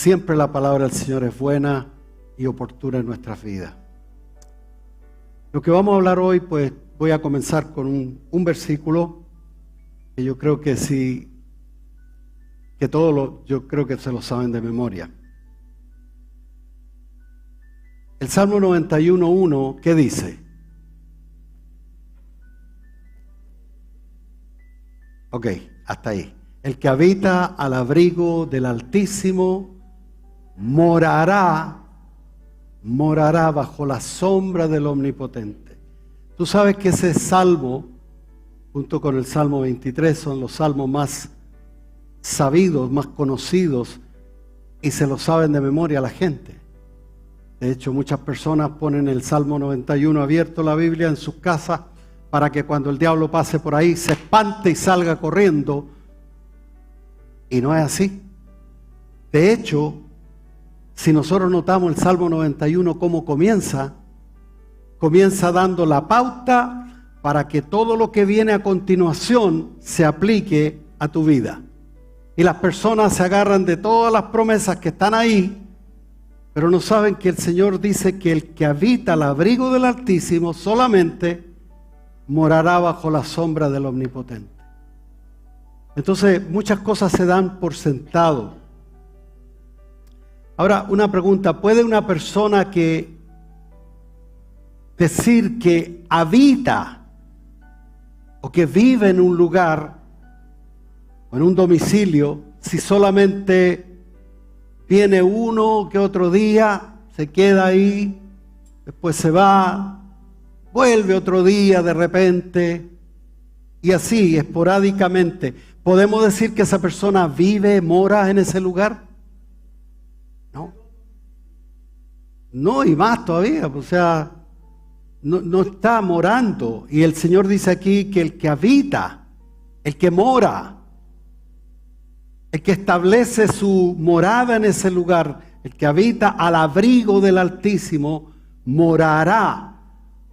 Siempre la palabra del Señor es buena y oportuna en nuestras vidas. Lo que vamos a hablar hoy, pues voy a comenzar con un versículo que yo creo que sí, que yo creo que se lo saben de memoria. El Salmo 91:1, ¿qué dice? Ok, hasta ahí. El que habita al abrigo del Altísimo morará bajo la sombra del Omnipotente. Tú sabes que ese salmo, junto con el Salmo 23, son los salmos más sabidos, más conocidos, y se lo saben de memoria la gente. De hecho, muchas personas ponen el Salmo 91 abierto, la Biblia, en sus casas, para que cuando el diablo pase por ahí se espante y salga corriendo. Y no es así. De hecho, si nosotros notamos el Salmo 91 cómo comienza dando la pauta para que todo lo que viene a continuación se aplique a tu vida. Y las personas se agarran de todas las promesas que están ahí, pero no saben que el Señor dice que el que habita al abrigo del Altísimo solamente morará bajo la sombra del Omnipotente. Entonces, muchas cosas se dan por sentado. Ahora, una pregunta: ¿puede una persona que decir que habita o que vive en un lugar o en un domicilio si solamente viene uno que otro día, se queda ahí, después se va, vuelve otro día de repente, y así esporádicamente? ¿Podemos decir que esa persona vive, mora en ese lugar? No, y más todavía, o sea, no está morando. Y el Señor dice aquí que el que habita, el que mora, el que establece su morada en ese lugar, el que habita al abrigo del Altísimo, morará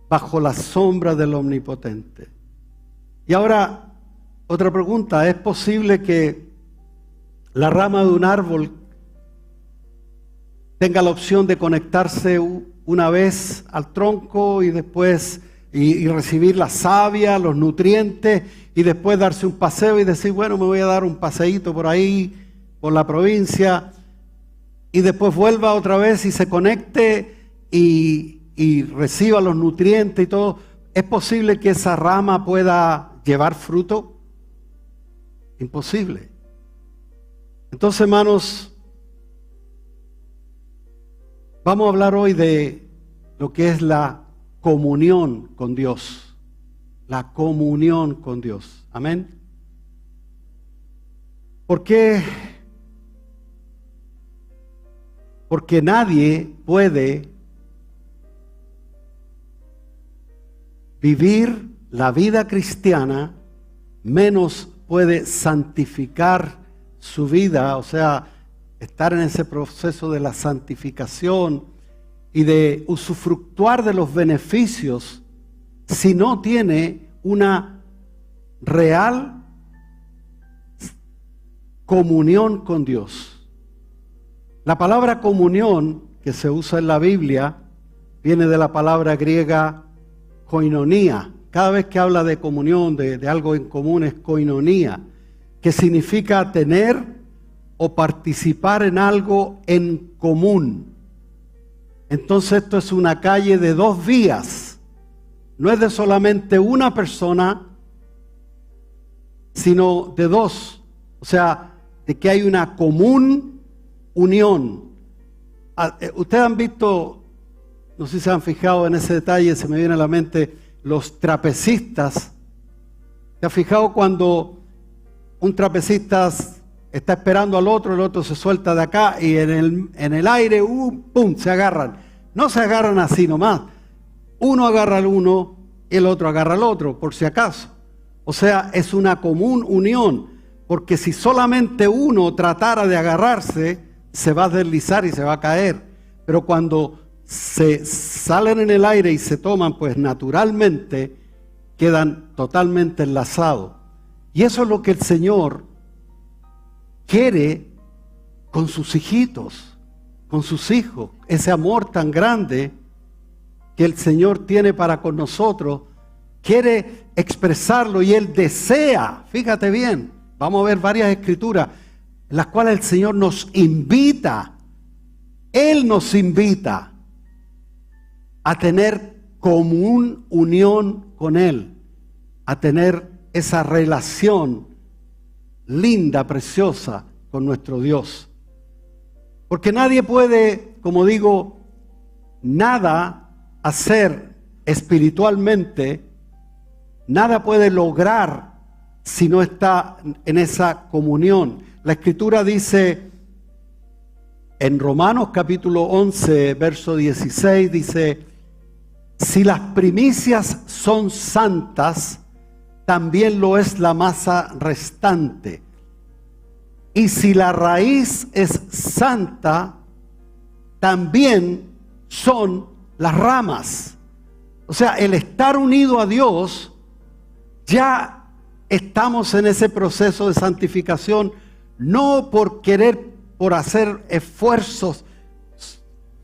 bajo la sombra del Omnipotente. Y ahora, otra pregunta: ¿es posible que la rama de un árbol tenga la opción de conectarse una vez al tronco y después y recibir la savia, los nutrientes, y después darse un paseo y decir, bueno, me voy a dar un paseíto por ahí, por la provincia, y después vuelva otra vez y se conecte y reciba los nutrientes y todo? ¿Es posible que esa rama pueda llevar fruto? Imposible. Entonces, hermanos, vamos a hablar hoy de lo que es la comunión con Dios. La comunión con Dios. Amén. ¿Por qué? Porque nadie puede vivir la vida cristiana, menos puede santificar su vida, o sea, estar en ese proceso de la santificación y de usufructuar de los beneficios, si no tiene una real comunión con Dios. La palabra comunión que se usa en la Biblia viene de la palabra griega koinonía. Cada vez que habla de comunión, de algo en común, es koinonía, que significa tener o participar en algo en común. Entonces esto es una calle de dos vías. No es de solamente una persona, sino de dos. O sea, de que hay una común unión. Ustedes han visto, no sé si se han fijado en ese detalle, se me viene a la mente los trapecistas. ¿Se ha fijado cuando un trapecista está esperando al otro, el otro se suelta de acá y en el aire, ¡pum!, se agarran? No se agarran así nomás. Uno agarra al uno y el otro agarra al otro, por si acaso. O sea, es una común unión, porque si solamente uno tratara de agarrarse, se va a deslizar y se va a caer. Pero cuando se salen en el aire y se toman, pues naturalmente quedan totalmente enlazados. Y eso es lo que el Señor quiere con sus hijitos, con sus hijos. Ese amor tan grande que el Señor tiene para con nosotros, quiere expresarlo y Él desea, fíjate bien, vamos a ver varias escrituras en las cuales el Señor nos invita, Él nos invita a tener unión con Él, a tener esa relación linda, preciosa con nuestro Dios. Porque nadie puede, como digo, nada hacer espiritualmente, nada puede lograr si no está en esa comunión. La Escritura dice en Romanos capítulo 11, verso 16, dice: si las primicias son santas, también lo es la masa restante. Y si la raíz es santa, también son las ramas. O sea, el estar unido a Dios, ya estamos en ese proceso de santificación, no por hacer esfuerzos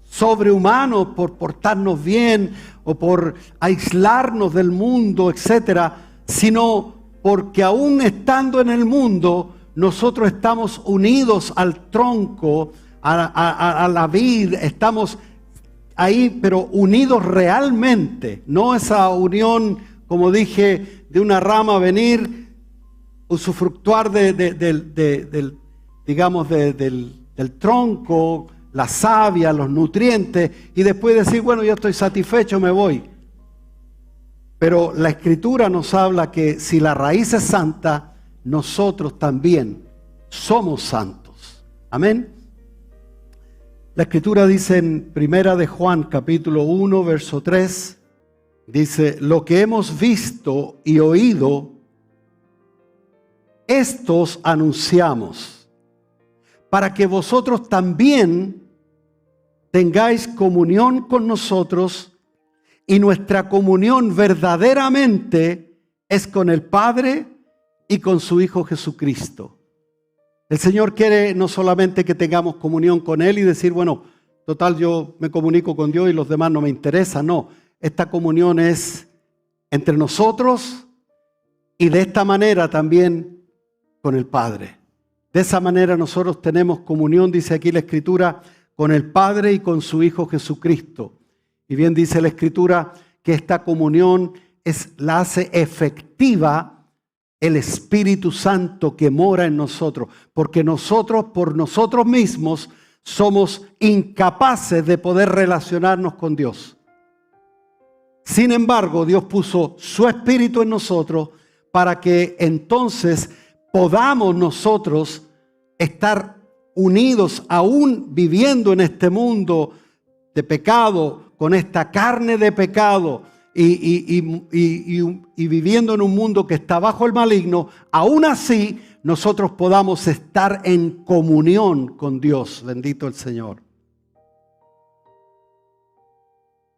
sobrehumanos, por portarnos bien o por aislarnos del mundo, etcétera, sino porque aún estando en el mundo, nosotros estamos unidos al tronco, a la vid, estamos ahí, pero unidos realmente, no esa unión, como dije, de una rama venir, usufructuar del tronco, la savia, los nutrientes, y después decir, bueno, ya estoy satisfecho, me voy. Pero la Escritura nos habla que si la raíz es santa, nosotros también somos santos. Amén. La Escritura dice en Primera de Juan, capítulo 1, verso 3, dice: lo que hemos visto y oído, estos anunciamos, para que vosotros también tengáis comunión con nosotros, y nuestra comunión verdaderamente es con el Padre y con su Hijo Jesucristo. El Señor quiere no solamente que tengamos comunión con Él y decir, bueno, total, yo me comunico con Dios y los demás no me interesan. No, esta comunión es entre nosotros y de esta manera también con el Padre. De esa manera nosotros tenemos comunión, dice aquí la Escritura, con el Padre y con su Hijo Jesucristo. Y bien dice la Escritura que esta comunión la hace efectiva el Espíritu Santo que mora en nosotros, porque nosotros por nosotros mismos somos incapaces de poder relacionarnos con Dios. Sin embargo, Dios puso su Espíritu en nosotros para que entonces podamos nosotros estar unidos, aún viviendo en este mundo de pecado, con esta carne de pecado, y viviendo en un mundo que está bajo el maligno, aún así nosotros podamos estar en comunión con Dios. Bendito el Señor.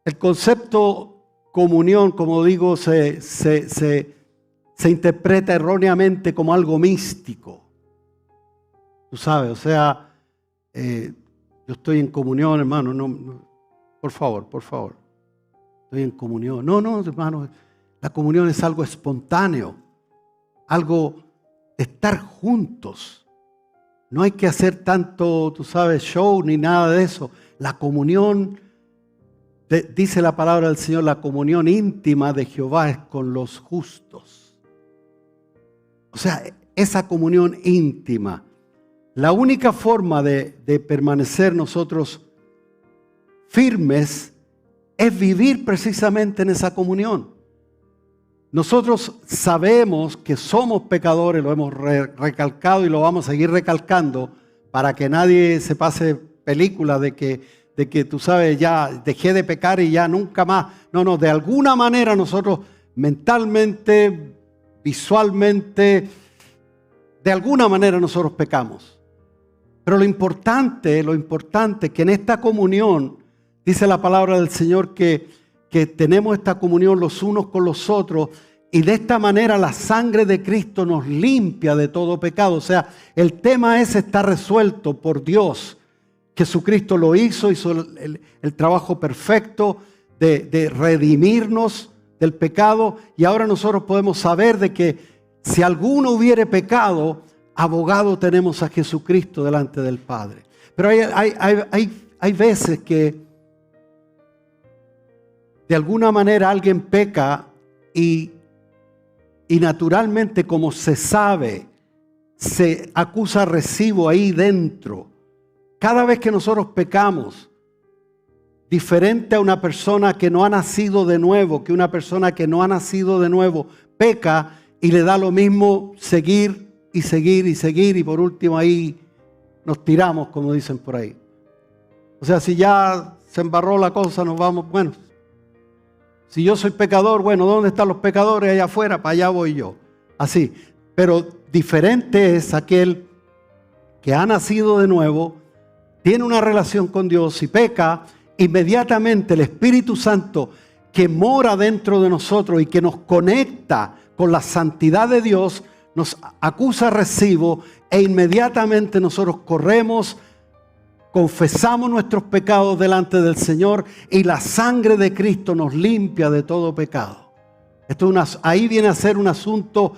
El concepto comunión, como digo, se interpreta erróneamente como algo místico. Tú sabes, o sea, yo estoy en comunión, hermano, no, por favor. Estoy en comunión. No, hermano, la comunión es algo espontáneo, algo de estar juntos. No hay que hacer tanto, tú sabes, show ni nada de eso. La comunión, dice la palabra del Señor, la comunión íntima de Jehová es con los justos. O sea, esa comunión íntima. La única forma de permanecer nosotros firmes es vivir precisamente en esa comunión. Nosotros sabemos que somos pecadores, lo hemos recalcado y lo vamos a seguir recalcando para que nadie se pase película de que tú sabes, ya dejé de pecar y ya nunca más. No, de alguna manera nosotros mentalmente, visualmente, de alguna manera nosotros pecamos. Pero lo importante es que en esta comunión, dice la palabra del Señor que tenemos esta comunión los unos con los otros, Y de esta manera la sangre de Cristo nos limpia de todo pecado. O sea, el tema ese está resuelto por Dios. Jesucristo lo hizo el trabajo perfecto de redimirnos del pecado. Y ahora nosotros podemos saber de que si alguno hubiere pecado, abogado tenemos a Jesucristo delante del Padre. Pero hay veces que de alguna manera alguien peca y naturalmente, como se sabe, se acusa recibo ahí dentro. Cada vez que nosotros pecamos, diferente a una persona que no ha nacido de nuevo, que una persona que no ha nacido de nuevo peca y le da lo mismo seguir y seguir y seguir, y por último ahí nos tiramos, como dicen por ahí. O sea, si ya se embarró la cosa, nos vamos, bueno. Si yo soy pecador, bueno, ¿dónde están los pecadores? Allá afuera, para allá voy yo. Así. Pero diferente es aquel que ha nacido de nuevo, tiene una relación con Dios y peca, inmediatamente el Espíritu Santo que mora dentro de nosotros y que nos conecta con la santidad de Dios, nos acusa recibo e inmediatamente nosotros corremos, confesamos nuestros pecados delante del Señor y la sangre de Cristo nos limpia de todo pecado. Ahí viene a ser un asunto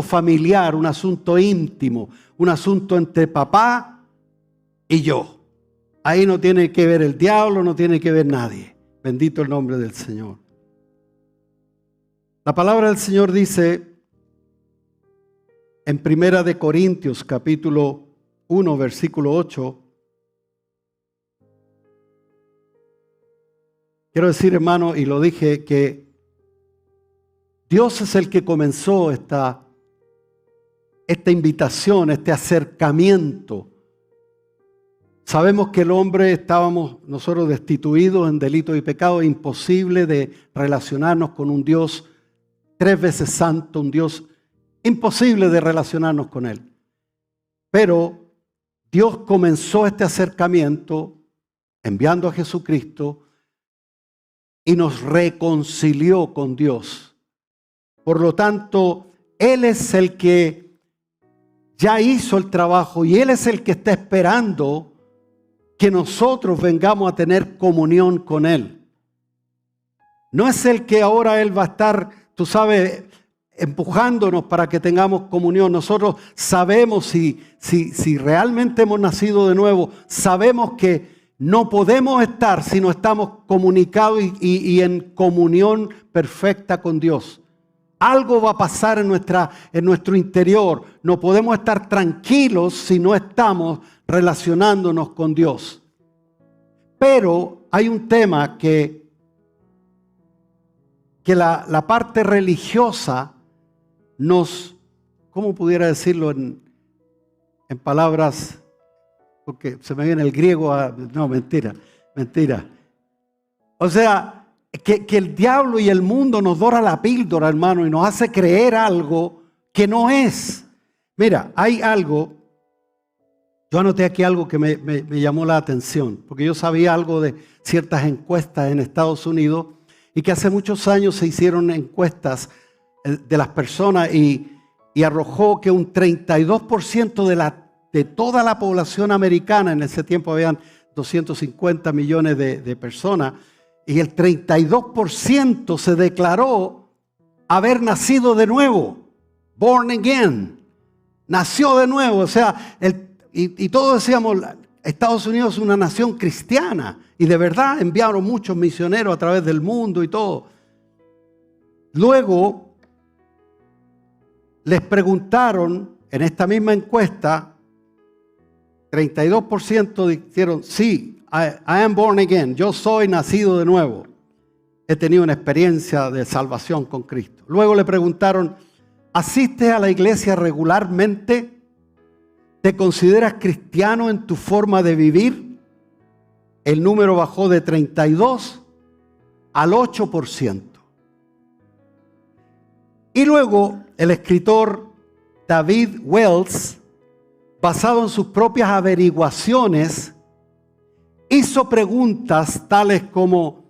familiar, un asunto íntimo, un asunto entre papá y yo. Ahí no tiene que ver el diablo, no tiene que ver nadie. Bendito el nombre del Señor. La palabra del Señor dice en 1 Corintios capítulo 1, versículo 8. Quiero decir, hermano, y lo dije, que Dios es el que comenzó esta invitación, este acercamiento. Sabemos que el hombre estábamos nosotros destituidos en delitos y pecados, imposible de relacionarnos con un Dios 3 veces santo, un Dios imposible de relacionarnos con Él. Pero Dios comenzó este acercamiento enviando a Jesucristo y nos reconcilió con Dios. Por lo tanto, Él es el que ya hizo el trabajo y Él es el que está esperando que nosotros vengamos a tener comunión con Él. No es el que ahora Él va a estar, tú sabes, empujándonos para que tengamos comunión. Nosotros sabemos si realmente hemos nacido de nuevo, sabemos que no podemos estar si no estamos comunicados y en comunión perfecta con Dios. Algo va a pasar en nuestro interior. No podemos estar tranquilos si no estamos relacionándonos con Dios. Pero hay un tema que la parte religiosa nos, ¿cómo pudiera decirlo en palabras? Porque se me viene el griego no, mentira. O sea, que el diablo y el mundo nos dora la píldora, hermano, y nos hace creer algo que no es. Mira, hay algo, yo anoté aquí algo que me llamó la atención, porque yo sabía algo de ciertas encuestas en Estados Unidos y que hace muchos años se hicieron encuestas de las personas y arrojó que un 32% de toda la población americana, en ese tiempo habían 250 millones de personas, y el 32% se declaró haber nacido de nuevo, born again, nació de nuevo. O sea, y todos decíamos, Estados Unidos es una nación cristiana, y de verdad enviaron muchos misioneros a través del mundo y todo. Luego les preguntaron en esta misma encuesta, 32% dijeron, sí, I am born again, yo soy nacido de nuevo. He tenido una experiencia de salvación con Cristo. Luego le preguntaron, ¿asistes a la iglesia regularmente? ¿Te consideras cristiano en tu forma de vivir? El número bajó de 32 al 8%. Y luego el escritor David Wells, basado en sus propias averiguaciones, hizo preguntas tales como: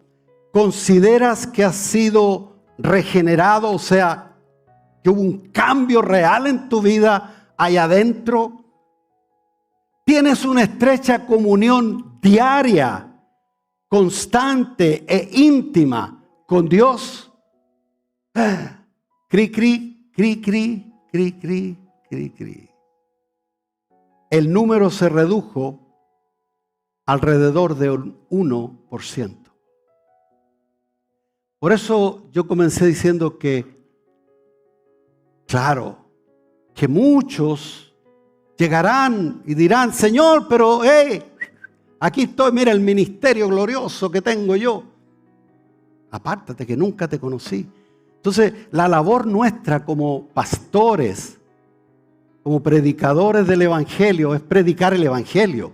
¿consideras que has sido regenerado, o sea, que hubo un cambio real en tu vida allá adentro. Tienes una estrecha comunión diaria, constante e íntima con Dios. Cri, cri, cri, cri, cri, cri, cri, cri. El número se redujo alrededor de un 1%. Por eso yo comencé diciendo que, claro, que muchos llegarán y dirán, Señor, pero aquí estoy, mira el ministerio glorioso que tengo yo. Apártate que nunca te conocí. Entonces, la labor nuestra como pastores, como predicadores del Evangelio, es predicar el Evangelio.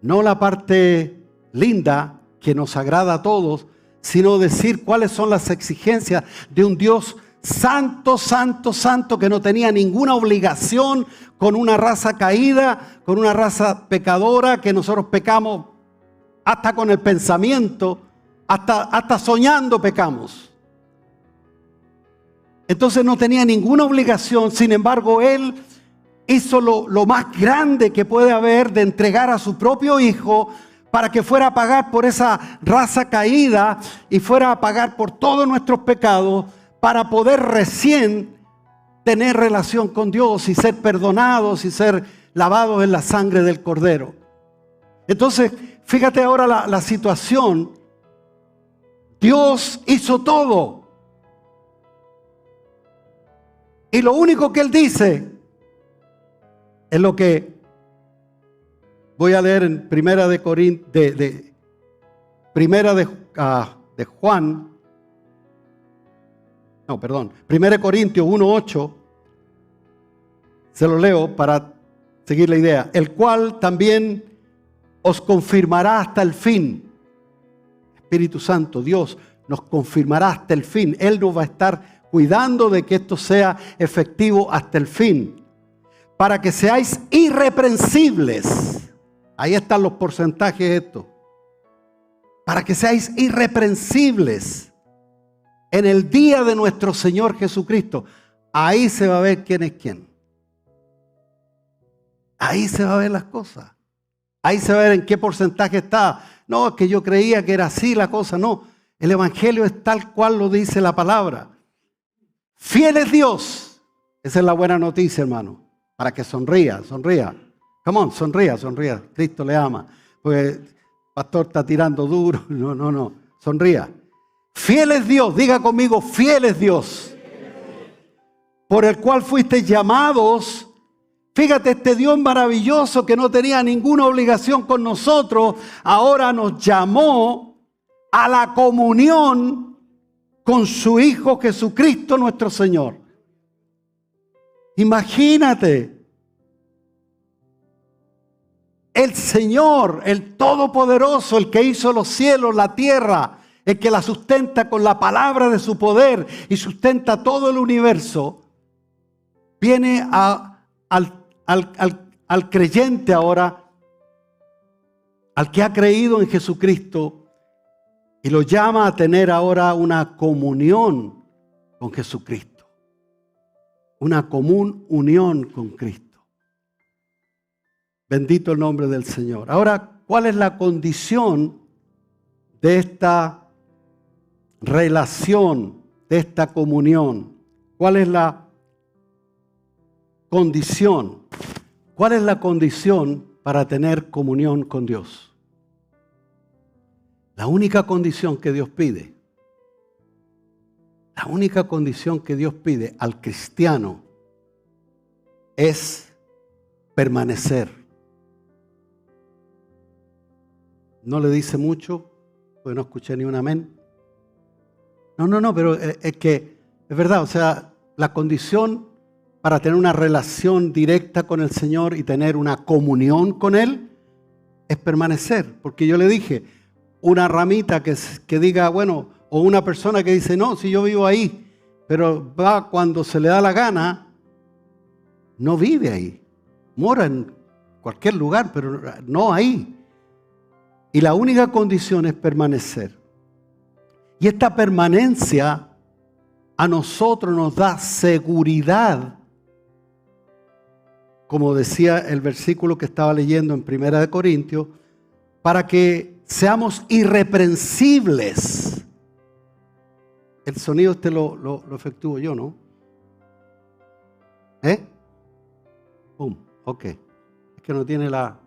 No la parte linda que nos agrada a todos, sino decir cuáles son las exigencias de un Dios santo, santo, santo, que no tenía ninguna obligación con una raza caída, con una raza pecadora, que nosotros pecamos hasta con el pensamiento, hasta soñando pecamos. Entonces no tenía ninguna obligación, sin embargo Él hizo lo más grande que puede haber, de entregar a su propio Hijo para que fuera a pagar por esa raza caída y fuera a pagar por todos nuestros pecados, para poder recién tener relación con Dios y ser perdonados y ser lavados en la sangre del Cordero. Entonces, fíjate ahora la situación. Dios hizo todo. Y lo único que Él dice es lo que voy a leer en Primera de Corintios 1:8. Se lo leo para seguir la idea. El cual también os confirmará hasta el fin. Espíritu Santo, Dios nos confirmará hasta el fin. Él nos va a estar cuidando de que esto sea efectivo hasta el fin, para que seáis irreprensibles. Ahí están los porcentajes estos. Para que seáis irreprensibles en el día de nuestro Señor Jesucristo. Ahí se va a ver quién es quién. Ahí se va a ver las cosas. Ahí se va a ver en qué porcentaje está. No, es que yo creía que era así la cosa. No, el Evangelio es tal cual lo dice la palabra. Fiel es Dios. Esa es la buena noticia, hermano. Para que sonría. Come on, sonría. Cristo le ama. Pues el pastor está tirando duro. No. Sonría. Fiel es Dios. Diga conmigo, fiel es Dios. Por el cual fuisteis llamados. Fíjate, este Dios maravilloso que no tenía ninguna obligación con nosotros, ahora nos llamó a la comunión con su Hijo Jesucristo nuestro Señor. Imagínate, el Señor, el Todopoderoso, el que hizo los cielos, la tierra, el que la sustenta con la palabra de su poder y sustenta todo el universo, viene al creyente ahora, al que ha creído en Jesucristo, y lo llama a tener ahora una comunión con Jesucristo. Una común unión con Cristo. Bendito el nombre del Señor. Ahora, ¿cuál es la condición de esta relación, de esta comunión? ¿Cuál es la condición? ¿Cuál es la condición para tener comunión con Dios? La única condición que Dios pide, al cristiano es permanecer. No le dice mucho, porque no escuché ni un amén. No, pero es que es verdad, o sea, la condición para tener una relación directa con el Señor y tener una comunión con Él es permanecer. Porque yo le dije, una ramita que diga, bueno, o una persona que dice, no, si yo vivo ahí, pero va cuando se le da la gana, no vive ahí. Mora en cualquier lugar, pero no ahí. Y la única condición es permanecer. Y esta permanencia a nosotros nos da seguridad, como decía el versículo que estaba leyendo en 1 Corintios, para que seamos irreprensibles. El sonido lo efectúo yo, ¿no? Pum, ok. Es que no tiene la...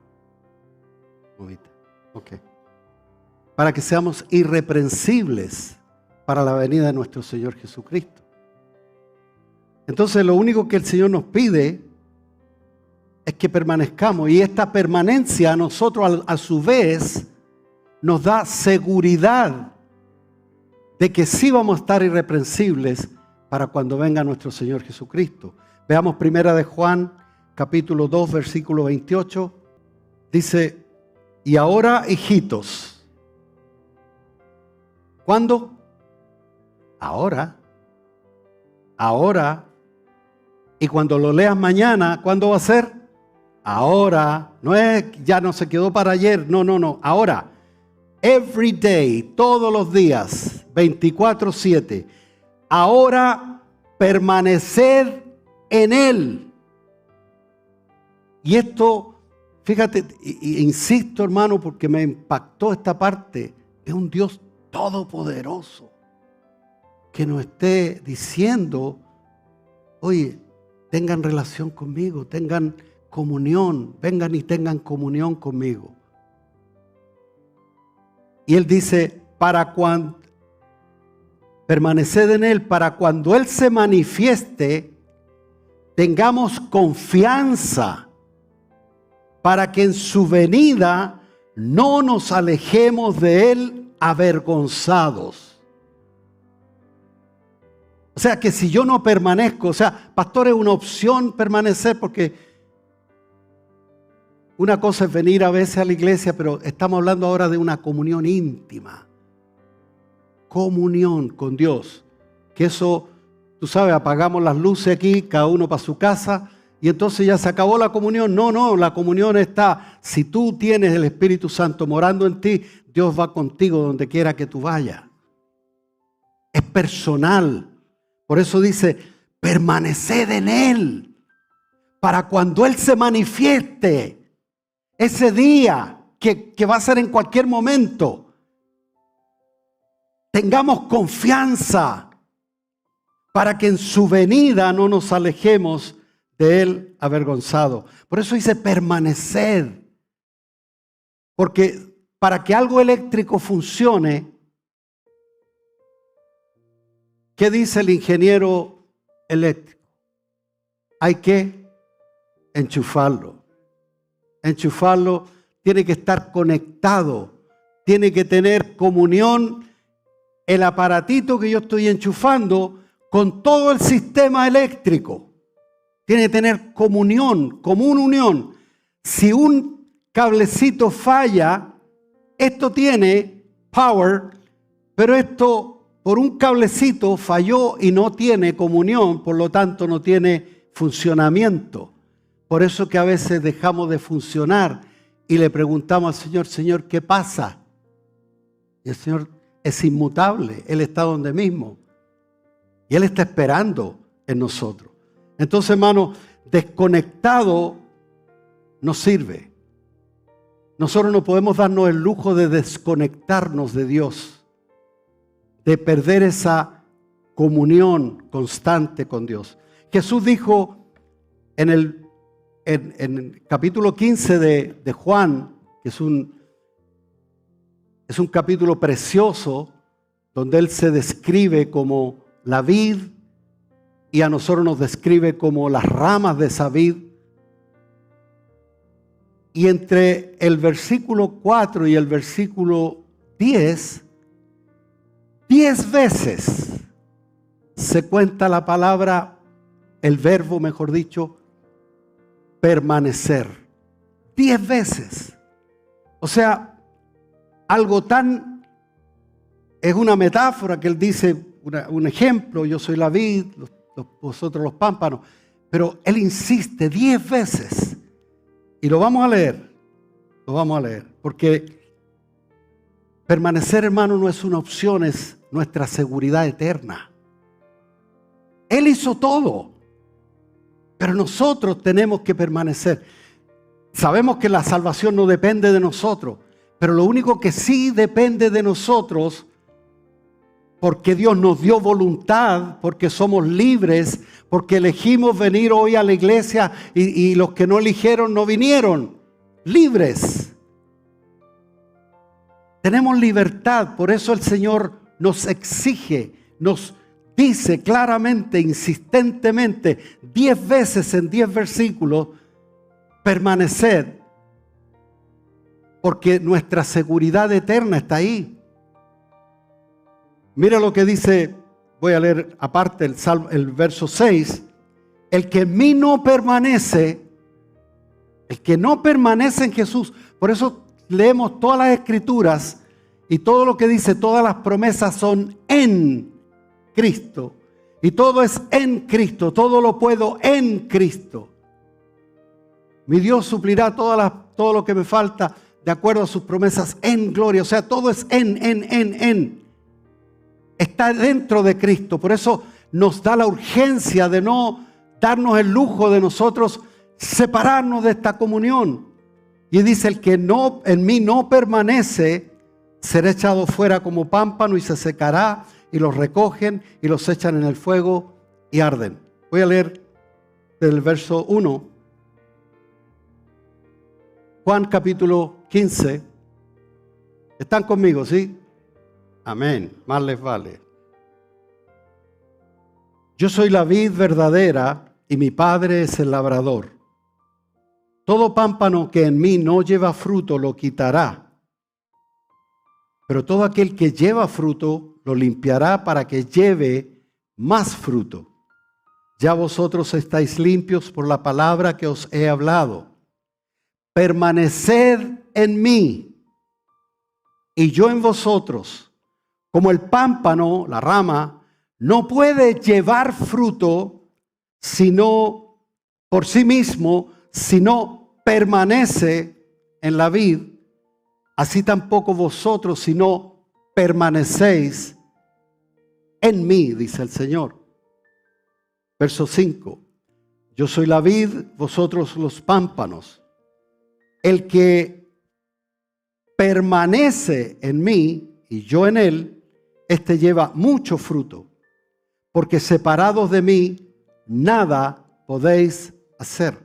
Ok. Para que seamos irreprensibles para la venida de nuestro Señor Jesucristo. Entonces lo único que el Señor nos pide es que permanezcamos, y esta permanencia a nosotros a su vez nos da seguridad de que sí vamos a estar irreprensibles para cuando venga nuestro Señor Jesucristo. Veamos 1 Juan capítulo 2 versículo 28. Dice: y ahora, hijitos, ¿cuándo? Ahora. Y cuando lo leas mañana, ¿cuándo va a ser? Ahora. No es, ya no se quedó para ayer. No. Ahora. Every day, todos los días, 24/7. Ahora permaneced en Él. Y esto, fíjate, insisto, hermano, porque me impactó esta parte. Es un Dios todopoderoso que nos esté diciendo: oye, tengan relación conmigo, tengan comunión, vengan y tengan comunión conmigo. Y Él dice: permaneced en Él, para cuando Él se manifieste, tengamos confianza, para que en su venida no nos alejemos de Él avergonzados. O sea que si yo no permanezco, pastor, es una opción permanecer, porque una cosa es venir a veces a la iglesia, pero estamos hablando ahora de una comunión íntima. Comunión con Dios. Que eso, tú sabes, apagamos las luces aquí, cada uno para su casa, y entonces ya se acabó la comunión. No, la comunión está, si tú tienes el Espíritu Santo morando en ti, Dios va contigo donde quiera que tú vayas. Es personal. Por eso dice: permaneced en Él, para cuando Él se manifieste, ese día que va a ser en cualquier momento, tengamos confianza, para que en su venida no nos alejemos de Él avergonzado. Por eso dice permaneced, porque para que algo eléctrico funcione, ¿qué dice el ingeniero eléctrico? Hay que enchufarlo. Enchufarlo, tiene que estar conectado, tiene que tener comunión el aparatito que yo estoy enchufando con todo el sistema eléctrico. Tiene que tener comunión, común unión. Si un cablecito falla, esto tiene power, pero esto por un cablecito falló y no tiene comunión, por lo tanto no tiene funcionamiento. Por eso que a veces dejamos de funcionar y le preguntamos al Señor: Señor, ¿qué pasa? Y el Señor es inmutable, Él está donde mismo. Y Él está esperando en nosotros. Entonces, hermano, desconectado no sirve. Nosotros no podemos darnos el lujo de desconectarnos de Dios, de perder esa comunión constante con Dios. Jesús dijo en el capítulo 15 de Juan, que es un capítulo precioso, donde Él se describe como la vid y a nosotros nos describe como las ramas de esa vid. Y entre el versículo 4 y el versículo 10 veces se cuenta la palabra, el verbo, mejor dicho, permanecer. 10 veces. O sea, algo tan, es una metáfora que Él dice, un ejemplo: yo soy la vid, vosotros los pámpanos. Pero Él insiste 10 veces. Y lo vamos a leer, porque Permanecer, hermano, no es una opción, es nuestra seguridad eterna. Él hizo todo, pero nosotros tenemos que permanecer. Sabemos que la salvación no depende de nosotros, pero lo único que sí depende de nosotros, porque Dios nos dio voluntad, porque somos libres, porque elegimos venir hoy a la iglesia y los que no eligieron no vinieron, libres. Tenemos libertad, por eso el Señor nos exige, nos dice claramente, insistentemente, 10 veces en 10 versículos, permanecer, porque nuestra seguridad eterna está ahí. Mira lo que dice, voy a leer aparte el verso 6, el que en mí no permanece, el que no permanece en Jesús, por eso leemos todas las escrituras y todo lo que dice, todas las promesas son en Cristo. Y todo es en Cristo, todo lo puedo en Cristo. Mi Dios suplirá todo lo que me falta de acuerdo a sus promesas en gloria. O sea, todo es en. Está dentro de Cristo. Por eso nos da la urgencia de no darnos el lujo de nosotros separarnos de esta comunión. Y dice, el que no en mí no permanece, será echado fuera como pámpano y se secará, y los recogen y los echan en el fuego y arden. Voy a leer del verso 1. Juan capítulo 15. ¿Están conmigo, sí? Amén. Más les vale. Yo soy la vid verdadera y mi Padre es el labrador. Todo pámpano que en mí no lleva fruto lo quitará, pero todo aquel que lleva fruto lo limpiará para que lleve más fruto. Ya vosotros estáis limpios por la palabra que os he hablado. Permaneced en mí y yo en vosotros. Como el pámpano, la rama, no puede llevar fruto sino por sí mismo, si no permanece en la vid, así tampoco vosotros si no permanecéis en mí, dice el Señor. Verso 5. Yo soy la vid, vosotros los pámpanos. El que permanece en mí y yo en él, este lleva mucho fruto, porque separados de mí, nada podéis hacer.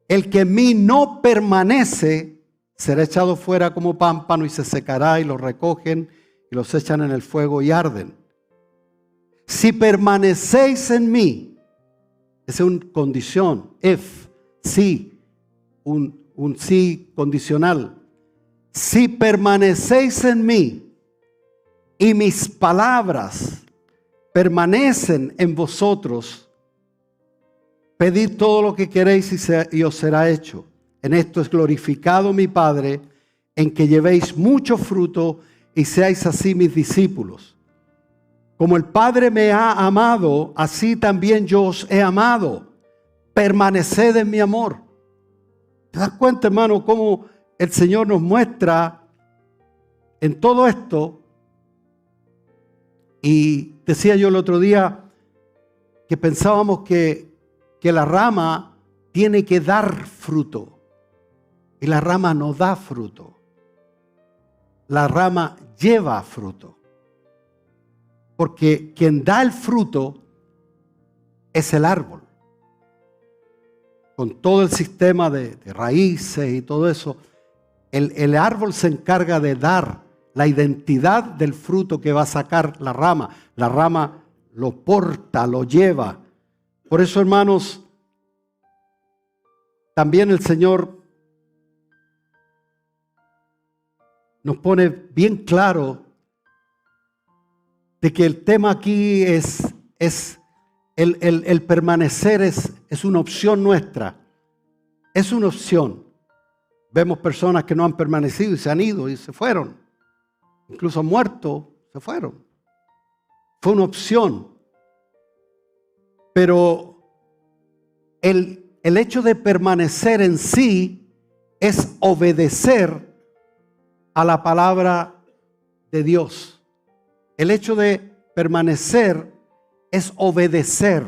El que en mí no permanece, será echado fuera como pámpano y se secará, y los recogen y los echan en el fuego y arden. Si permanecéis en mí, esa es una condición, sí, un sí condicional. Si permanecéis en mí y mis palabras permanecen en vosotros, pedid todo lo que queréis y os será hecho. En esto es glorificado mi Padre, en que llevéis mucho fruto y seáis así mis discípulos. Como el Padre me ha amado, así también yo os he amado. Permaneced en mi amor. ¿Te das cuenta, hermano, cómo el Señor nos muestra en todo esto? Y decía yo el otro día que pensábamos que la rama tiene que dar fruto. Y la rama no da fruto. La rama lleva fruto. Porque quien da el fruto es el árbol. Con todo el sistema de raíces y todo eso, el árbol se encarga de dar la identidad del fruto que va a sacar la rama. La rama lo porta, lo lleva. Por eso, hermanos, también el Señor nos pone bien claro de que el tema aquí es el permanecer es una opción nuestra. Es una opción. Vemos personas que no han permanecido y se han ido y se fueron. Incluso han muerto, se fueron. Fue una opción. Pero el hecho de permanecer en sí es obedecer a la palabra de Dios. El hecho de permanecer es obedecer.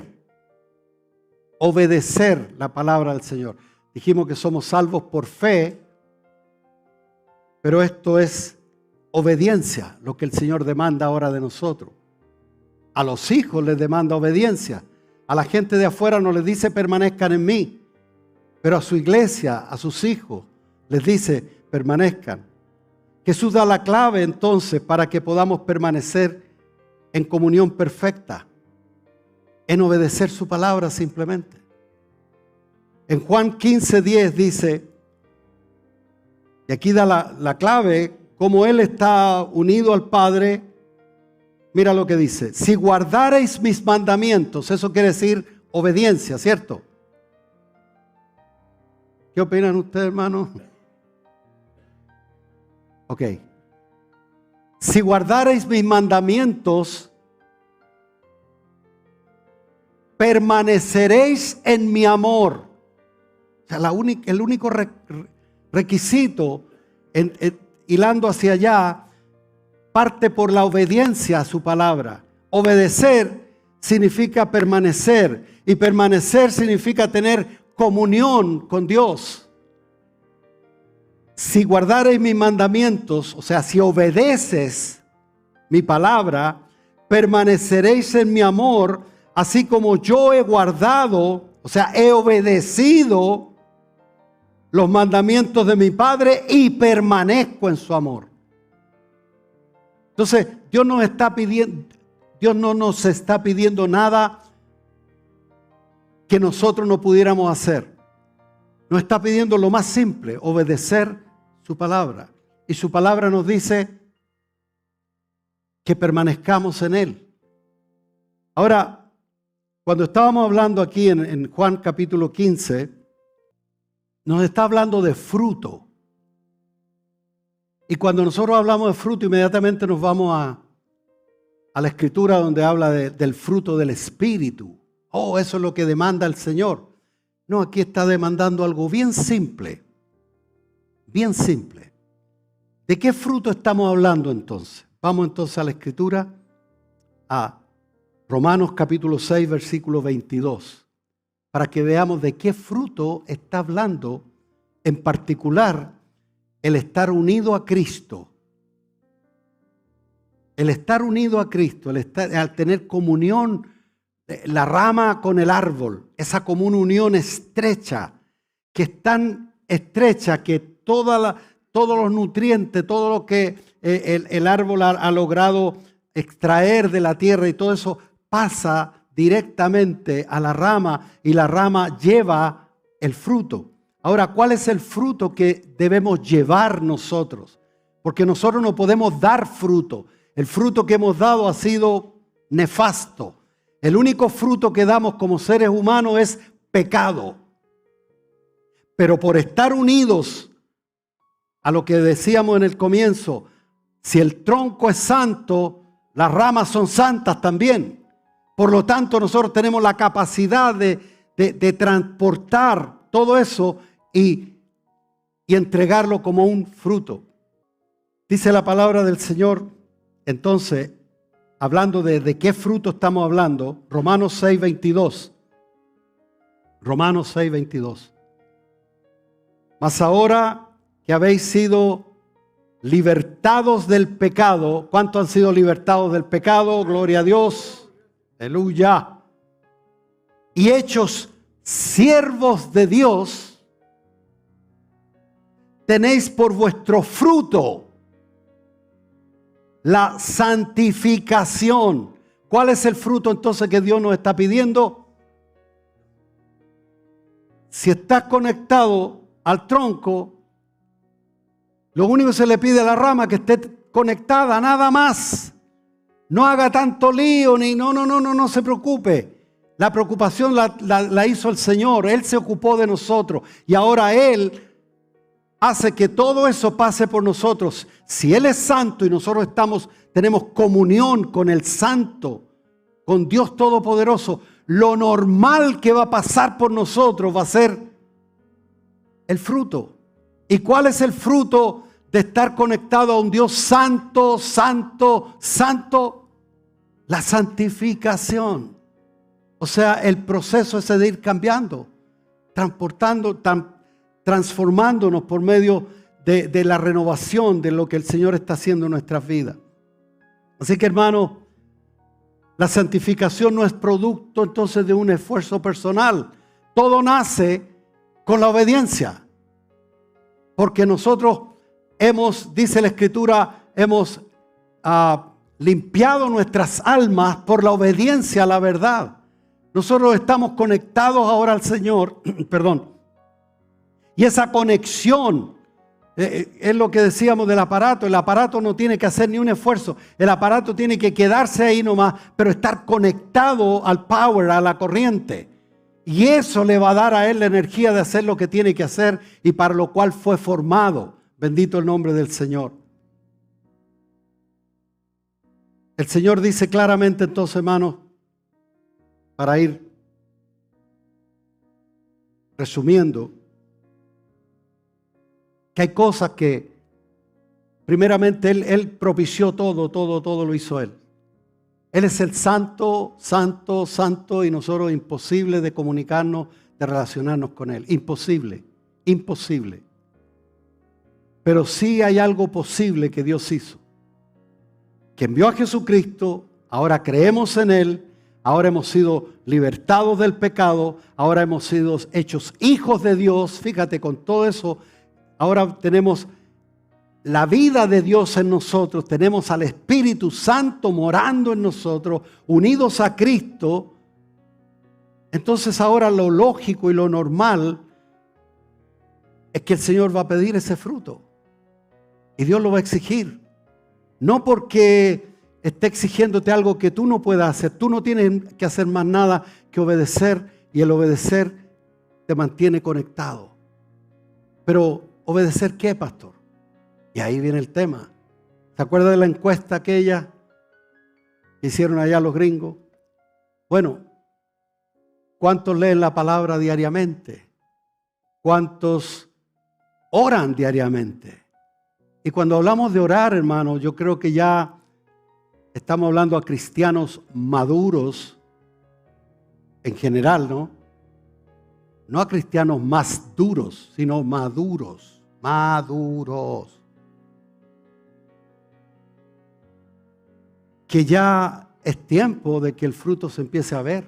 Obedecer la palabra del Señor. Dijimos que somos salvos por fe, pero esto es obediencia, lo que el Señor demanda ahora de nosotros. A los hijos les demanda obediencia. A la gente de afuera no les dice permanezcan en mí, pero a su iglesia, a sus hijos, les dice permanezcan. Jesús da la clave entonces para que podamos permanecer en comunión perfecta, en obedecer su palabra simplemente. En Juan 15:10 dice, y aquí da la clave, como Él está unido al Padre. Mira lo que dice: si guardareis mis mandamientos, eso quiere decir obediencia, ¿cierto? ¿Qué opinan ustedes, hermanos? Ok. Si guardareis mis mandamientos, permaneceréis en mi amor. O sea, el único requisito, hilando hacia allá, parte por la obediencia a su palabra. Obedecer significa permanecer, y permanecer significa tener comunión con Dios. Si guardareis mis mandamientos, o sea, si obedeces mi palabra, permaneceréis en mi amor, así como yo he guardado, o sea, he obedecido los mandamientos de mi Padre y permanezco en su amor. Entonces, Dios no nos está pidiendo nada que nosotros no pudiéramos hacer. Nos está pidiendo lo más simple: obedecer su palabra. Y su palabra nos dice que permanezcamos en Él. Ahora, cuando estábamos hablando aquí en Juan capítulo 15, nos está hablando de fruto. Y cuando nosotros hablamos de fruto, inmediatamente nos vamos a la escritura donde habla del fruto del Espíritu. Oh, eso es lo que demanda el Señor. No, aquí está demandando algo bien simple. Bien simple. ¿De qué fruto estamos hablando entonces? Vamos entonces a la escritura, a Romanos capítulo 6, versículo 22, para que veamos de qué fruto está hablando en particular el estar unido a Cristo. El estar unido a Cristo, al tener comunión, la rama con el árbol, esa común unión estrecha, que es tan estrecha que todos los nutrientes, todo lo que el árbol ha logrado extraer de la tierra y todo eso pasa directamente a la rama, y la rama lleva el fruto. Ahora, ¿cuál es el fruto que debemos llevar nosotros? Porque nosotros no podemos dar fruto. El fruto que hemos dado ha sido nefasto. El único fruto que damos como seres humanos es pecado. Pero por estar unidos a lo que decíamos en el comienzo, si el tronco es santo, las ramas son santas también. Por lo tanto, nosotros tenemos la capacidad de transportar todo eso y entregarlo como un fruto. Dice la palabra del Señor, entonces, hablando de qué fruto estamos hablando, Romanos 6, 22. Romanos 6, 22. Mas ahora que habéis sido libertados del pecado, ¿cuántos han sido libertados del pecado? Gloria a Dios. Aleluya. Y hechos siervos de Dios, tenéis por vuestro fruto la santificación. ¿Cuál es el fruto entonces que Dios nos está pidiendo? Si estás conectado al tronco, lo único que se le pide a la rama es que esté conectada, nada más. No haga tanto lío, ni no se preocupe. La preocupación la hizo el Señor. Él se ocupó de nosotros y ahora Él hace que todo eso pase por nosotros. Si Él es santo y nosotros tenemos comunión con el Santo, con Dios Todopoderoso, lo normal que va a pasar por nosotros va a ser el fruto. ¿Y cuál es el fruto de estar conectado a un Dios santo, santo, santo, la santificación. O sea, el proceso ese de ir cambiando, transformándonos por medio de la renovación de lo que el Señor está haciendo en nuestras vidas. Así que, hermano, la santificación no es producto entonces de un esfuerzo personal. Todo nace con la obediencia. Porque nosotros dice la Escritura, hemos limpiado nuestras almas por la obediencia a la verdad. Nosotros estamos conectados ahora al Señor, perdón. Y esa conexión es lo que decíamos del aparato. El aparato no tiene que hacer ni un esfuerzo. El aparato tiene que quedarse ahí nomás, pero estar conectado al power, a la corriente. Y eso le va a dar a él la energía de hacer lo que tiene que hacer y para lo cual fue formado. Bendito el nombre del Señor. El Señor dice claramente entonces, hermanos, para ir resumiendo, que hay cosas que primeramente Él propició todo lo hizo Él. Él es el santo, santo, santo, y nosotros imposible de comunicarnos, de relacionarnos con Él. Imposible, imposible. Pero sí hay algo posible que Dios hizo. Que envió a Jesucristo, ahora creemos en Él, ahora hemos sido libertados del pecado, ahora hemos sido hechos hijos de Dios. Fíjate, con todo eso, ahora tenemos la vida de Dios en nosotros, tenemos al Espíritu Santo morando en nosotros, unidos a Cristo. Entonces ahora lo lógico y lo normal es que el Señor va a pedir ese fruto. Y Dios lo va a exigir. No porque esté exigiéndote algo que tú no puedas hacer. Tú no tienes que hacer más nada que obedecer. Y el obedecer te mantiene conectado. Pero, ¿obedecer qué, pastor? Y ahí viene el tema. ¿Se acuerda de la encuesta aquella que hicieron allá los gringos? Bueno, ¿cuántos leen la palabra diariamente? ¿Cuántos oran diariamente? Y cuando hablamos de orar, hermano, yo creo que ya estamos hablando a cristianos maduros en general, ¿no? No a cristianos más duros, sino maduros, maduros. Que ya es tiempo de que el fruto se empiece a ver.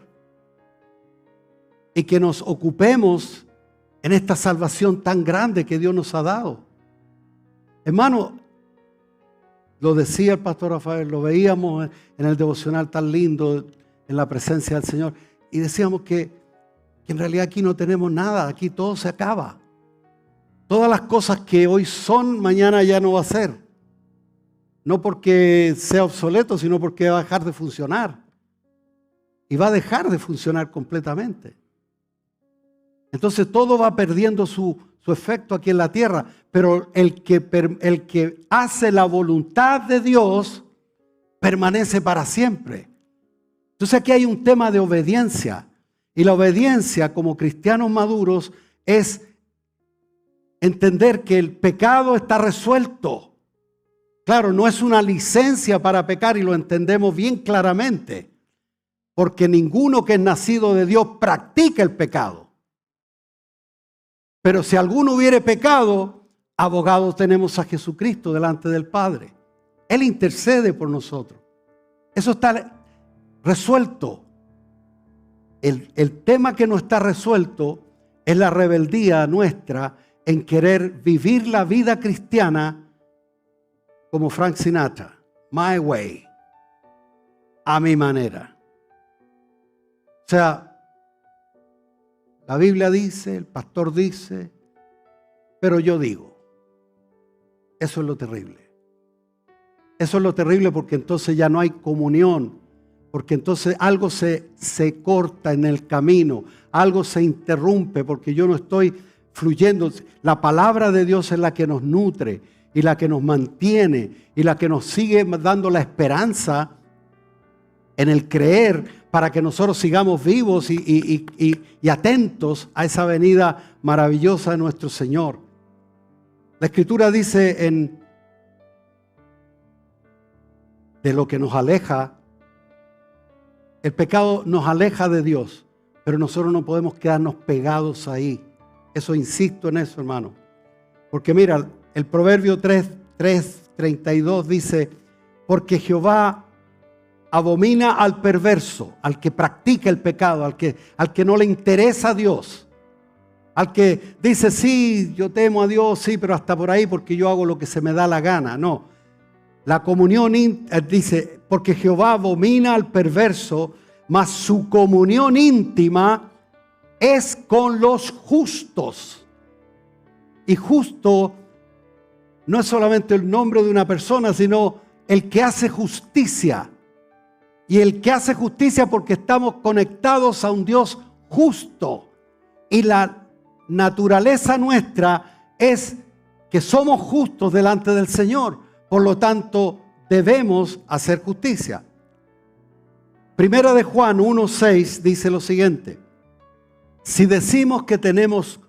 Y que nos ocupemos en esta salvación tan grande que Dios nos ha dado. Hermano, lo decía el pastor Rafael, lo veíamos en el devocional tan lindo, en la presencia del Señor. Y decíamos que en realidad aquí no tenemos nada, aquí todo se acaba. Todas las cosas que hoy son, mañana ya no va a ser. No porque sea obsoleto, sino porque va a dejar de funcionar. Y va a dejar de funcionar completamente. Entonces todo va perdiendo su efecto aquí en la tierra. Pero el que hace la voluntad de Dios permanece para siempre. Entonces aquí hay un tema de obediencia. Y la obediencia como cristianos maduros es entender que el pecado está resuelto. Claro, no es una licencia para pecar y lo entendemos bien claramente. Porque ninguno que es nacido de Dios practica el pecado. Pero si alguno hubiere pecado, abogado tenemos a Jesucristo delante del Padre. Él intercede por nosotros. Eso está resuelto. El tema que no está resuelto es la rebeldía nuestra en querer vivir la vida cristiana como Frank Sinatra. My way. A mi manera. O sea, la Biblia dice, el pastor dice, pero yo digo. Eso es lo terrible. Eso es lo terrible porque entonces ya no hay comunión. Porque entonces algo se corta en el camino. Algo se interrumpe porque yo no estoy fluyendo. La palabra de Dios es la que nos nutre y la que nos mantiene y la que nos sigue dando la esperanza en el creer para que nosotros sigamos vivos y atentos a esa venida maravillosa de nuestro Señor. La Escritura dice de lo que nos aleja, el pecado nos aleja de Dios, pero nosotros no podemos quedarnos pegados ahí. Eso, insisto en eso, hermano. Porque mira, el Proverbio 3:32 dice, porque Jehová abomina al perverso, al que practica el pecado, al que no le interesa a Dios, al que dice, sí, yo temo a Dios, sí, pero hasta por ahí porque yo hago lo que se me da la gana. No, la comunión, dice, porque Jehová abomina al perverso, mas su comunión íntima es con los justos. Y justo no es solamente el nombre de una persona, sino el que hace justicia. Y el que hace justicia porque estamos conectados a un Dios justo. Y la naturaleza nuestra es que somos justos delante del Señor. Por lo tanto, debemos hacer justicia. Primera de Juan 1:6 dice lo siguiente. Si decimos que tenemos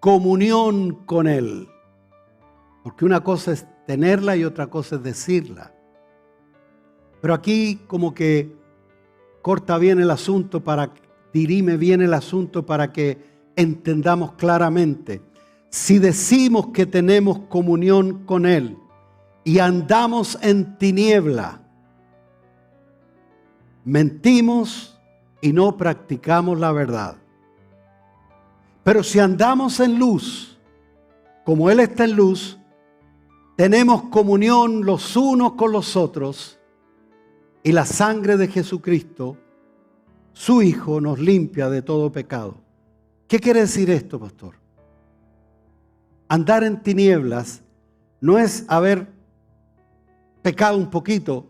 comunión con Él, porque una cosa es tenerla y otra cosa es decirla. Pero aquí como que corta bien el asunto, dirime bien el asunto para que entendamos claramente. Si decimos que tenemos comunión con Él y andamos en tiniebla, mentimos y no practicamos la verdad. Pero si andamos en luz, como Él está en luz, tenemos comunión los unos con los otros y la sangre de Jesucristo, su Hijo, nos limpia de todo pecado. ¿Qué quiere decir esto, pastor? Andar en tinieblas no es haber pecado un poquito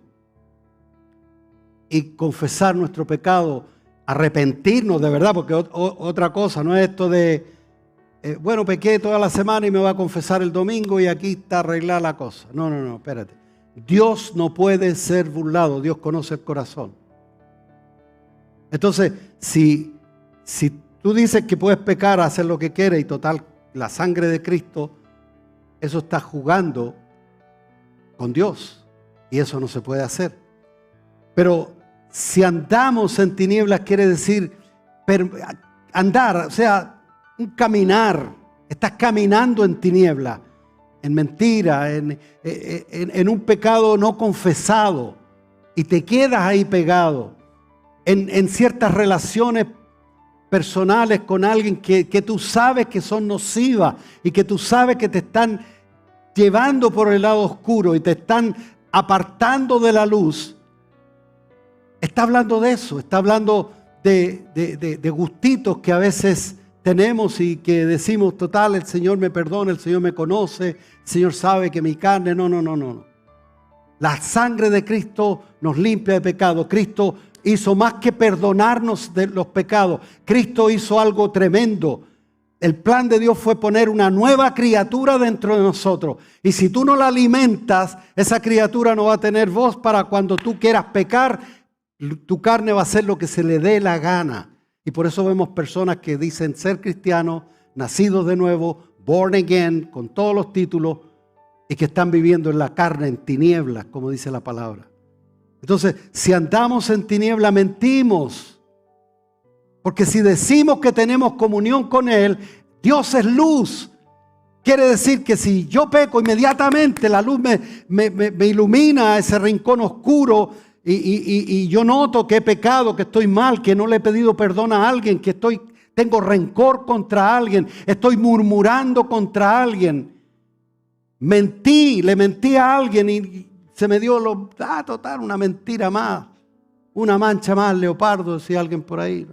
y confesar nuestro pecado, arrepentirnos de verdad, porque otra cosa, no es esto de, bueno, pequé toda la semana y me voy a confesar el domingo y aquí está arreglada la cosa. No, espérate. Dios no puede ser burlado, Dios conoce el corazón. Entonces, si tú dices que puedes pecar, hacer lo que quieres y total, la sangre de Cristo, eso está jugando con Dios y eso no se puede hacer. Pero si andamos en tinieblas quiere decir andar, o sea, un caminar. Estás caminando en tinieblas, en mentira, en un pecado no confesado y te quedas ahí pegado en ciertas relaciones personales con alguien que tú sabes que son nocivas y que tú sabes que te están llevando por el lado oscuro y te están apartando de la luz. Está hablando de eso, está hablando de gustitos que a veces tenemos y que decimos, total, el Señor me perdona, el Señor me conoce, el Señor sabe que mi carne, no. La sangre de Cristo nos limpia de pecado. Cristo hizo más que perdonarnos de los pecados. Cristo hizo algo tremendo. El plan de Dios fue poner una nueva criatura dentro de nosotros. Y si tú no la alimentas, esa criatura no va a tener voz para cuando tú quieras pecar. Tu carne va a hacer lo que se le dé la gana. Y por eso vemos personas que dicen ser cristianos, nacidos de nuevo, born again, con todos los títulos, y que están viviendo en la carne, en tinieblas, como dice la palabra. Entonces, si andamos en tinieblas, mentimos. Porque si decimos que tenemos comunión con Él, Dios es luz. Quiere decir que si yo peco, inmediatamente la luz me ilumina ese rincón oscuro y yo noto que he pecado, que estoy mal, que no le he pedido perdón a alguien, que tengo rencor contra alguien, estoy murmurando contra alguien. Le mentí a alguien y se me dio total, una mentira más, una mancha más, leopardo, decía alguien por ahí.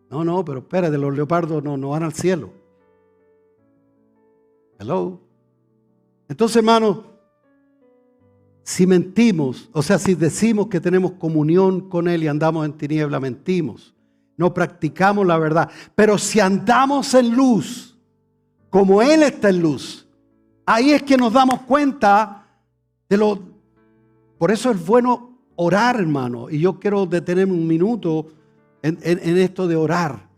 No, pero espérate, los leopardos no van al cielo. Hello. Entonces, hermanos, si mentimos, o sea, si decimos que tenemos comunión con Él y andamos en tiniebla, mentimos. No practicamos la verdad. Pero si andamos en luz, como Él está en luz, ahí es que nos damos cuenta de lo... Por eso es bueno orar, hermano. Y yo quiero detenerme un minuto en esto de orar.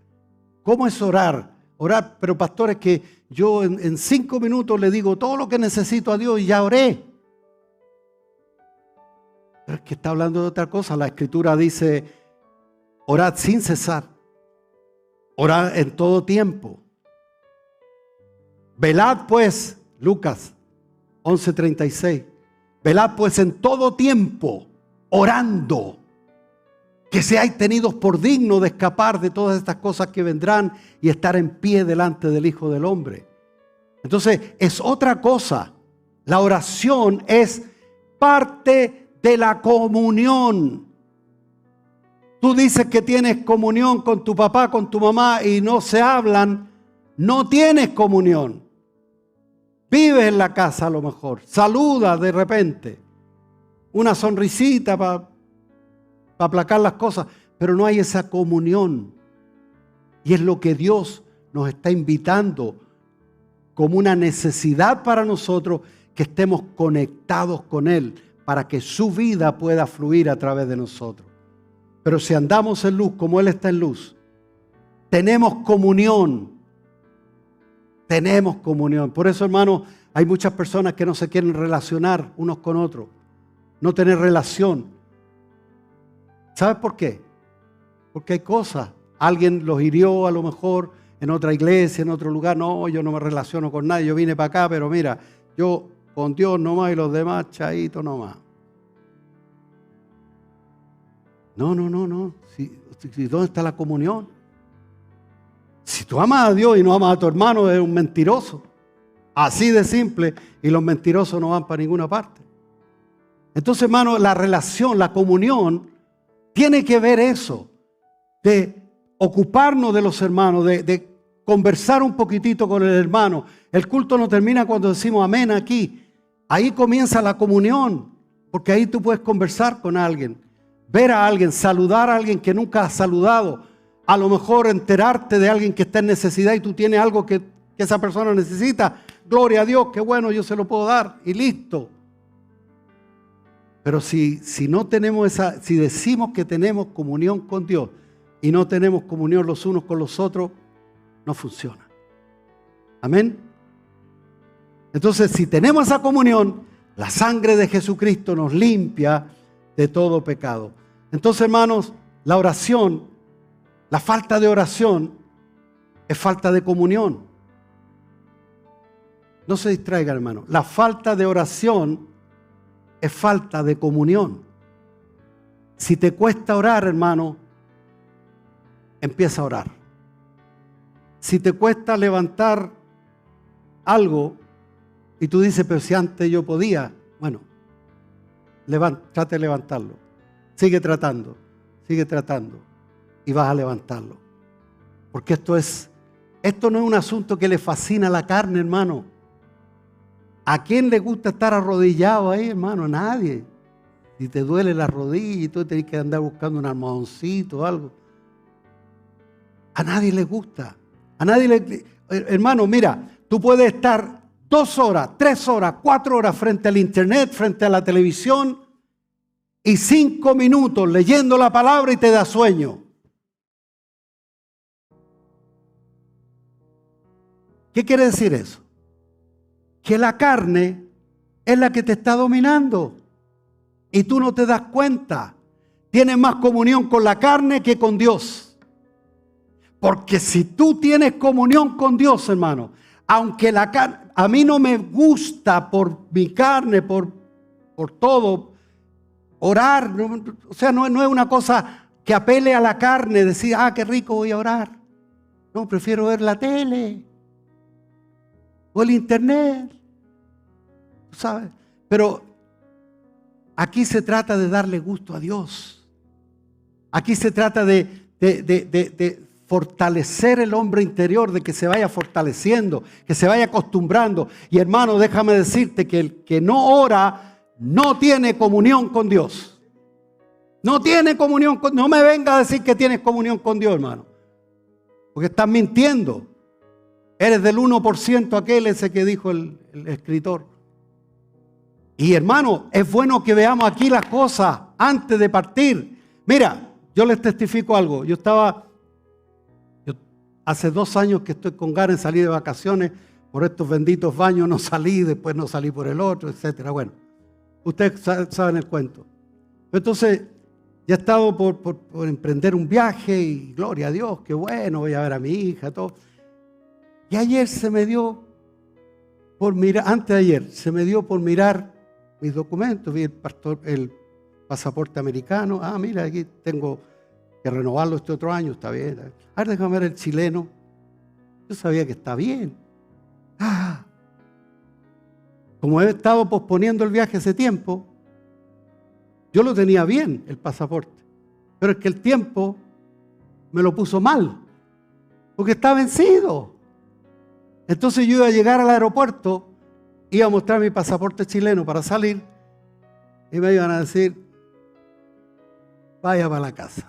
¿Cómo es orar? orar, pero pastor, es que yo en 5 minutos le digo todo lo que necesito a Dios y ya oré. Pero es que está hablando de otra cosa. La Escritura dice, orad sin cesar, orad en todo tiempo. Velad pues, Lucas 11:36, velad pues en todo tiempo, orando, que seáis tenidos por dignos de escapar de todas estas cosas que vendrán y estar en pie delante del Hijo del Hombre. Entonces, es otra cosa. La oración es parte de la comunión. Tú dices que tienes comunión con tu papá, con tu mamá y no se hablan, no tienes comunión. Vives en la casa a lo mejor, saludas de repente, una sonrisita para aplacar las cosas, pero no hay esa comunión. Y es lo que Dios nos está invitando como una necesidad para nosotros, que estemos conectados con Él para que su vida pueda fluir a través de nosotros. Pero si andamos en luz como Él está en luz, tenemos comunión. Tenemos comunión. Por eso, hermano, hay muchas personas que no se quieren relacionar unos con otros. No tener relación. ¿Sabes por qué? Porque hay cosas. Alguien los hirió a lo mejor en otra iglesia, en otro lugar. No, yo no me relaciono con nadie. Yo vine para acá, pero mira, yo con Dios nomás y los demás, chaito nomás. No. ¿Dónde está la comunión? Si tú amas a Dios y no amas a tu hermano, eres un mentiroso. Así de simple. Y los mentirosos no van para ninguna parte. Entonces, hermano, la relación, la comunión, tiene que ver eso. De ocuparnos de los hermanos, de conversar un poquitito con el hermano. El culto no termina cuando decimos amén aquí. Ahí comienza la comunión. Porque ahí tú puedes conversar con alguien. Ver a alguien, saludar a alguien que nunca has saludado. A lo mejor enterarte de alguien que está en necesidad y tú tienes algo que esa persona necesita. Gloria a Dios, qué bueno, yo se lo puedo dar y listo. Pero si no tenemos si decimos que tenemos comunión con Dios y no tenemos comunión los unos con los otros, no funciona. Amén. Entonces, si tenemos esa comunión, la sangre de Jesucristo nos limpia de todo pecado. Entonces, hermanos, la oración, la falta de oración es falta de comunión. No se distraigan, hermano. La falta de oración es falta de comunión. Si te cuesta orar, hermano, empieza a orar. Si te cuesta levantar algo y tú dices, pero si antes yo podía, bueno, trate de levantarlo. Sigue tratando y vas a levantarlo. Porque esto no es un asunto que le fascina a la carne, hermano. ¿A quién le gusta estar arrodillado ahí, hermano? A nadie. Si te duele la rodilla y tú tenés que andar buscando un almohadoncito o algo. A nadie le gusta. Hermano, mira, tú puedes estar 2 horas, 3 horas, 4 horas frente al internet, frente a la televisión y 5 minutos leyendo la palabra y te da sueño. ¿Qué quiere decir eso? Que la carne es la que te está dominando y tú no te das cuenta. Tienes más comunión con la carne que con Dios. Porque si tú tienes comunión con Dios, hermano, aunque la carne, a mí no me gusta por mi carne, por todo, orar, o sea, no es una cosa que apele a la carne, decir, qué rico voy a orar. No, prefiero ver la tele o el internet, ¿sabes? Pero aquí se trata de darle gusto a Dios. Aquí se trata de fortalecer el hombre interior, de que se vaya fortaleciendo, que se vaya acostumbrando. Y hermano, déjame decirte que el que no ora no tiene comunión con Dios. No tiene comunión con Dios. No me venga a decir que tienes comunión con Dios, hermano. Porque estás mintiendo. Eres del 1% aquel ese que dijo el escritor. Y hermano, es bueno que veamos aquí las cosas antes de partir. Mira, yo les testifico algo. Hace 2 años que estoy con ganas de salir de vacaciones. Por estos benditos baños no salí, después no salí por el otro, etcétera. Bueno, ustedes saben el cuento. Entonces, ya he estado por emprender un viaje y gloria a Dios, qué bueno, voy a ver a mi hija, todo. Y ayer se me dio por mirar, antes de ayer, se me dio por mirar mis documentos, vi el pasaporte americano. Ah, mira, aquí tengo que renovarlo este otro año, está bien. A ver, déjame ver el chileno. Yo sabía que está bien. Ah, como he estado posponiendo el viaje ese tiempo, yo lo tenía bien, el pasaporte, pero es que el tiempo me lo puso mal, porque está vencido. Entonces yo iba a llegar al aeropuerto, iba a mostrar mi pasaporte chileno para salir, y me iban a decir, vaya para la casa.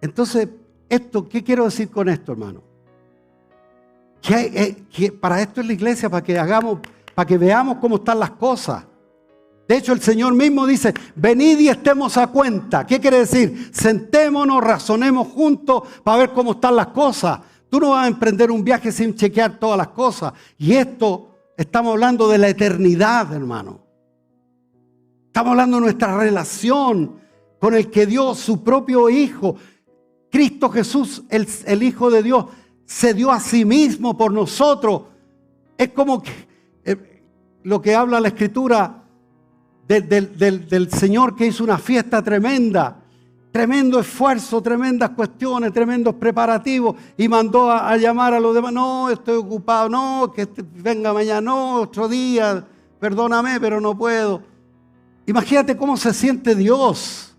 Entonces, ¿qué quiero decir con esto, hermano? Que para esto es la iglesia, para que veamos cómo están las cosas. De hecho, el Señor mismo dice, venid y estemos a cuenta. ¿Qué quiere decir? Sentémonos, razonemos juntos para ver cómo están las cosas. Tú no vas a emprender un viaje sin chequear todas las cosas. Y esto, estamos hablando de la eternidad, hermano. Estamos hablando de nuestra relación con el que dio su propio Hijo. Cristo Jesús, el Hijo de Dios, se dio a sí mismo por nosotros. Es como que, lo que habla la Escritura del Señor, que hizo una fiesta tremenda, tremendo esfuerzo, tremendas cuestiones, tremendos preparativos, y mandó a llamar a los demás. No, estoy ocupado, no, que venga mañana, no, otro día, perdóname, pero no puedo. Imagínate cómo se siente Dios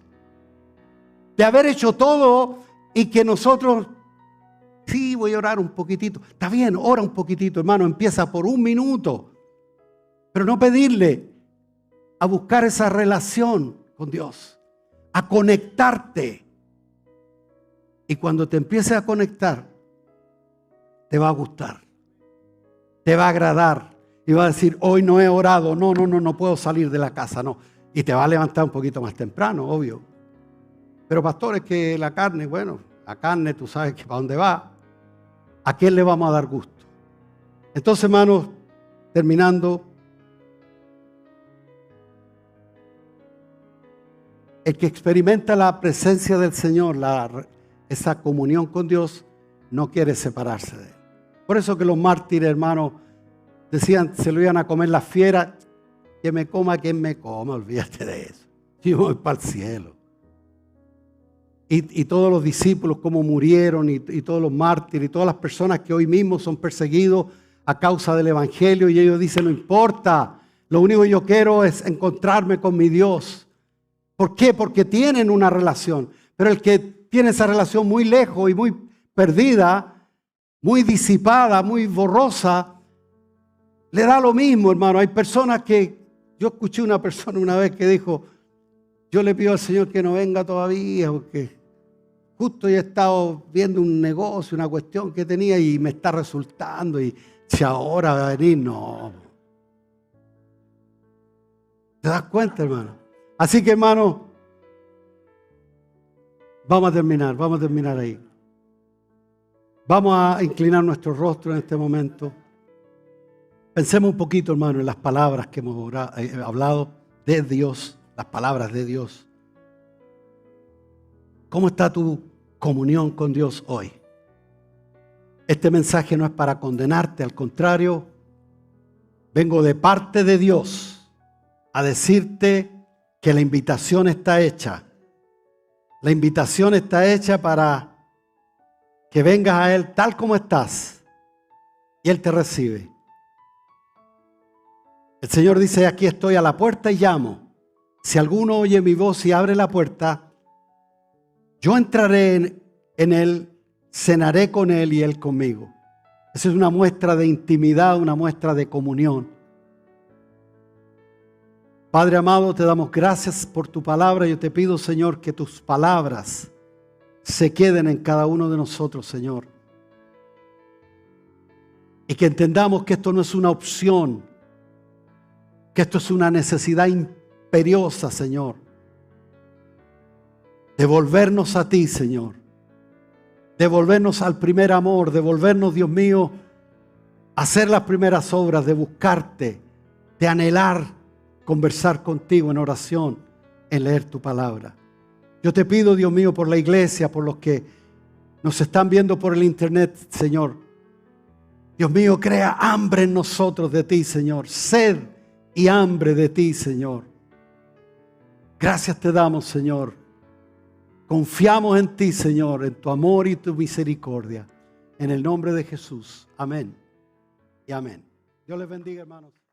de haber hecho todo y que nosotros, sí, voy a orar un poquitito. Está bien, ora un poquitito, hermano, empieza por 1 minuto, pero no pedirle, a buscar esa relación con Dios, a conectarte. Y cuando te empieces a conectar, te va a gustar, te va a agradar, y va a decir, hoy no he orado, no puedo salir de la casa, no. Y te va a levantar un poquito más temprano, obvio. Pero pastor, es que la carne, bueno, la carne tú sabes que para dónde va. ¿A quién le vamos a dar gusto? Entonces, hermanos, terminando, el que experimenta la presencia del Señor, esa comunión con Dios, no quiere separarse de Él. Por eso que los mártires, hermanos, decían, se lo iban a comer las fieras, que me coma quien me coma, olvídate de eso. Yo voy para el cielo. Y todos los discípulos, cómo murieron, y todos los mártires, y todas las personas que hoy mismo son perseguidos a causa del Evangelio, y ellos dicen, no importa, lo único que yo quiero es encontrarme con mi Dios. ¿Por qué? Porque tienen una relación. Pero el que tiene esa relación muy lejos y muy perdida, muy disipada, muy borrosa, le da lo mismo, hermano. Hay personas que, yo escuché una persona una vez que dijo, yo le pido al Señor que no venga todavía, porque justo ya he estado viendo un negocio, una cuestión que tenía y me está resultando, y si ahora va a venir, no. ¿Te das cuenta, hermano? Así que, hermano, vamos a terminar ahí. Vamos a inclinar nuestro rostro en este momento. Pensemos un poquito, hermano, en las palabras que hemos hablado de Dios, las palabras de Dios. ¿Cómo está tu comunión con Dios hoy? Este mensaje no es para condenarte, al contrario, vengo de parte de Dios a decirte que la invitación está hecha. La invitación está hecha para que vengas a Él tal como estás y Él te recibe. El Señor dice, aquí estoy a la puerta y llamo. Si alguno oye mi voz y abre la puerta, yo entraré en Él, cenaré con Él y Él conmigo. Esa es una muestra de intimidad, una muestra de comunión. Padre amado, te damos gracias por tu palabra. Yo te pido, Señor, que tus palabras se queden en cada uno de nosotros, Señor. Y que entendamos que esto no es una opción, que esto es una necesidad imperiosa, Señor, de volvernos a ti, Señor. de volvernos al primer amor, de volvernos, Dios mío, a hacer las primeras obras, de buscarte, de anhelar conversar contigo en oración, en leer tu palabra. Yo te pido, Dios mío, por la iglesia, por los que nos están viendo por el internet, Señor. Dios mío, crea hambre en nosotros de ti, Señor. Sed y hambre de ti, Señor. Gracias te damos, Señor. Confiamos en ti, Señor, en tu amor y tu misericordia. En el nombre de Jesús. Amén y amén. Dios les bendiga, hermanos.